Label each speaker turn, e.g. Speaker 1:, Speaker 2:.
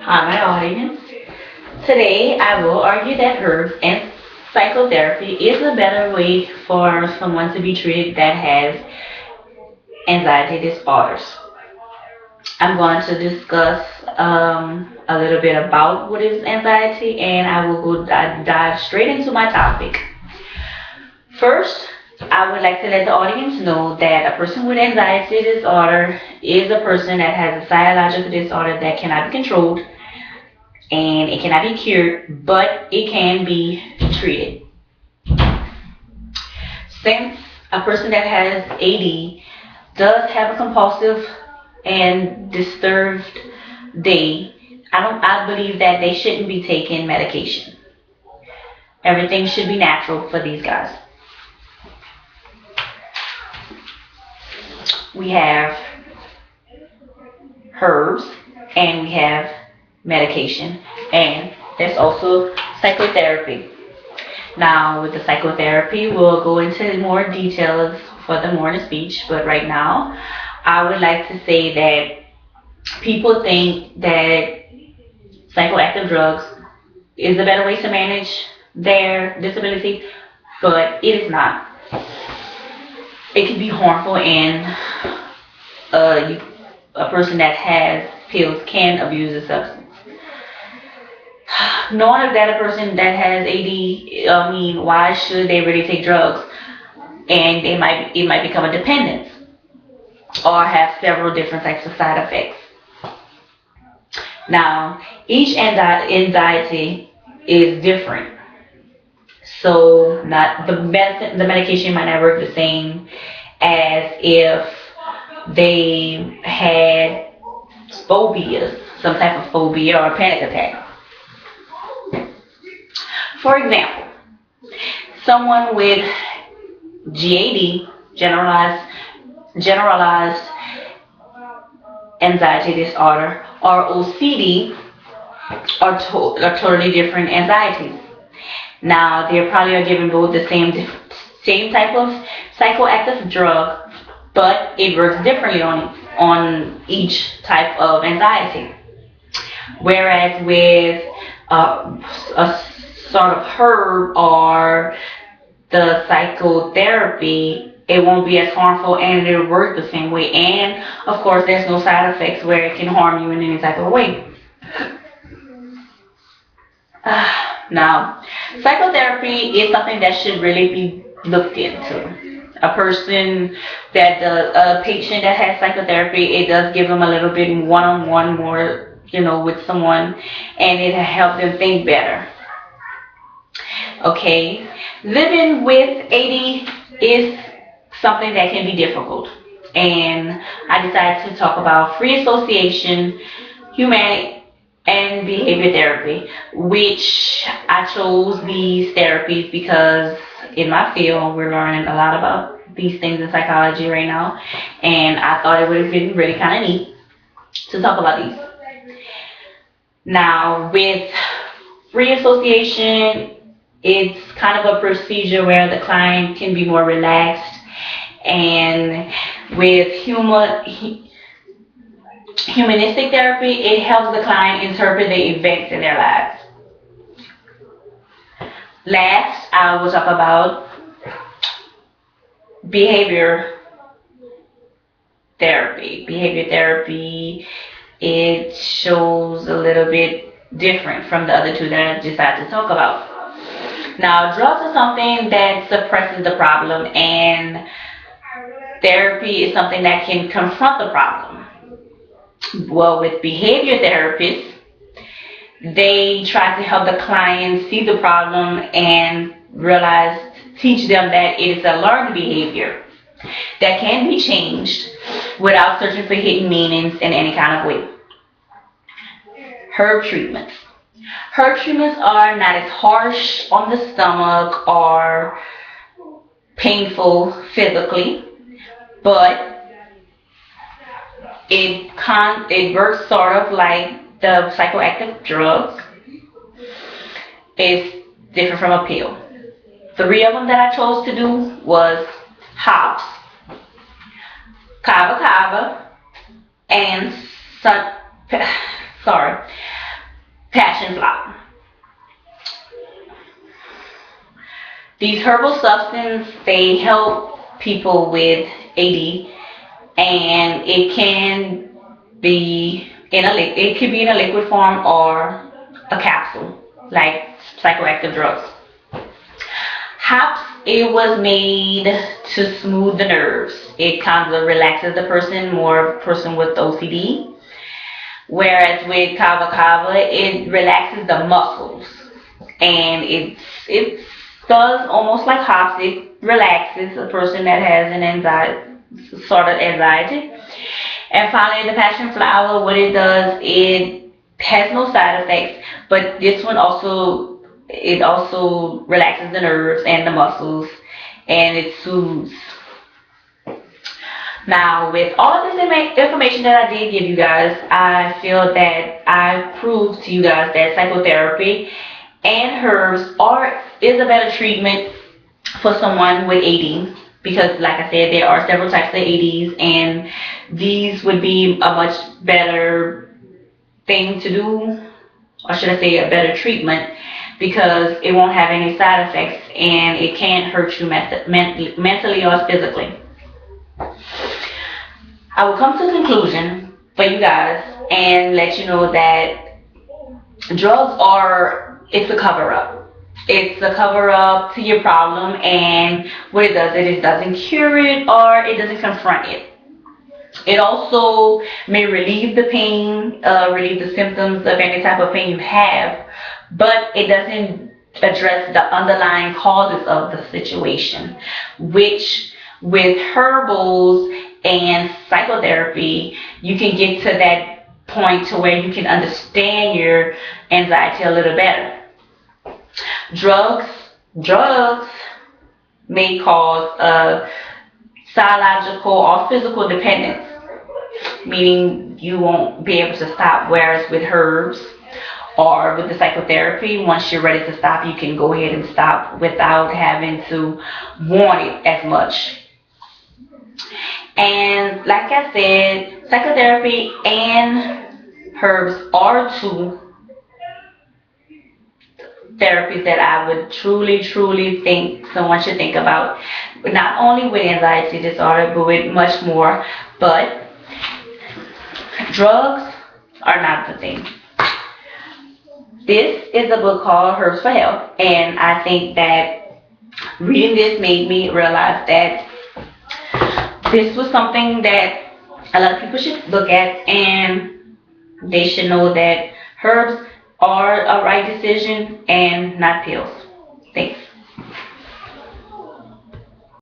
Speaker 1: my audience. Today, I will argue that herbs and psychotherapy is a better way for someone to be treated that has anxiety disorders. I'm going to discuss a little bit about what is anxiety, and I will dive straight into my topic. First, I would like to let the audience know that a person with anxiety disorder is a person that has a psychological disorder that cannot be controlled and it cannot be cured, but it can be treated. Since a person that has AD does have a compulsive and disturbed day, I believe that they shouldn't be taking medication. Everything should be natural for these guys. We have herbs and we have medication, and there's also psychotherapy. Now with the psychotherapy, we'll go into more details for the morning speech, but right now I would like to say that people think that psychoactive drugs is a better way to manage their disability, but it is not. It can be harmful, and a person that has pills can abuse the substance. Knowing that a person that has AD, why should they really take drugs? And it might become a dependence or have several different types of side effects. Now, each anxiety is different, so not the medication might not work the same as if they had phobias, some type of phobia or a panic attack. For example, someone with GAD, generalized anxiety disorder, or OCD are totally different anxieties. Now, they probably are given both the same type of psychoactive drug, but it works differently on each type of anxiety. Whereas with a sort of herb or the psychotherapy, it won't be as harmful and it'll work the same way. And of course, there's no side effects where it can harm you in any type of way. Now, psychotherapy is something that should really be looked into. A person a patient that has psychotherapy, it does give them a little bit one-on-one more, with someone, and it helps them think better. Okay, living with AD is something that can be difficult, and I decided to talk about free association, humanic, and behavior therapy, which I chose these therapies because in my field we're learning a lot about these things in psychology right now, and I thought it would have been really kind of neat to talk about these. Now, with free association, it's kind of a procedure where the client can be more relaxed, and with humanistic therapy, it helps the client interpret the events in their lives. Last, I will talk about behavior therapy. Behavior therapy, it shows a little bit different from the other two that I decided to talk about. Now, drugs are something that suppresses the problem, and therapy is something that can confront the problem. Well, with behavior therapists, they try to help the client see the problem and teach them that it is a learned behavior that can be changed without searching for hidden meanings in any kind of way. Herb treatments. Herb treatments are not as harsh on the stomach or painful physically, but it works sort of like the psychoactive drugs. It's different from a pill. 3 of them that I chose to do was hops, kava kava, and passion flower. These herbal substances, they help people with AD, and it can be it could be in a liquid form or a capsule, like psychoactive drugs. Hops, it was made to smooth the nerves. It kind of relaxes the person, more person with OCD. Whereas with kava kava, it relaxes the muscles, and it does almost like hops. It relaxes a person that has an anxiety, sort of anxiety. And finally, the passion flower, what it does, it has no side effects, but this one also, it also relaxes the nerves and the muscles, and it soothes. Now, with all this information that I did give you guys, I feel that I proved to you guys that psychotherapy and herbs is a better treatment for someone with AD, because like I said, there are several types of ADs, and these would be a much better thing to do, or should I say a better treatment, because it won't have any side effects and it can't hurt you mentally or physically. I will come to a conclusion for you guys and let you know that it's a cover up. It's a cover up to your problem, and what it does, it doesn't cure it or it doesn't confront it. It also may relieve the pain, relieve the symptoms of any type of pain you have, but it doesn't address the underlying causes of the situation, which with herbals and psychotherapy, you can get to that point to where you can understand your anxiety a little better. Drugs may cause a psychological or physical dependence, meaning you won't be able to stop, whereas with herbs or with the psychotherapy, once you're ready to stop, you can go ahead and stop without having to want it as much. And like I said, psychotherapy and herbs are two therapies that I would truly think someone should think about. Not only with anxiety disorder, but with much more. But drugs are not the thing. This is a book called Herbs for Health, and I think that reading this made me realize that this was something that a lot of people should look at, and they should know that herbs are a right decision and not pills. Thanks.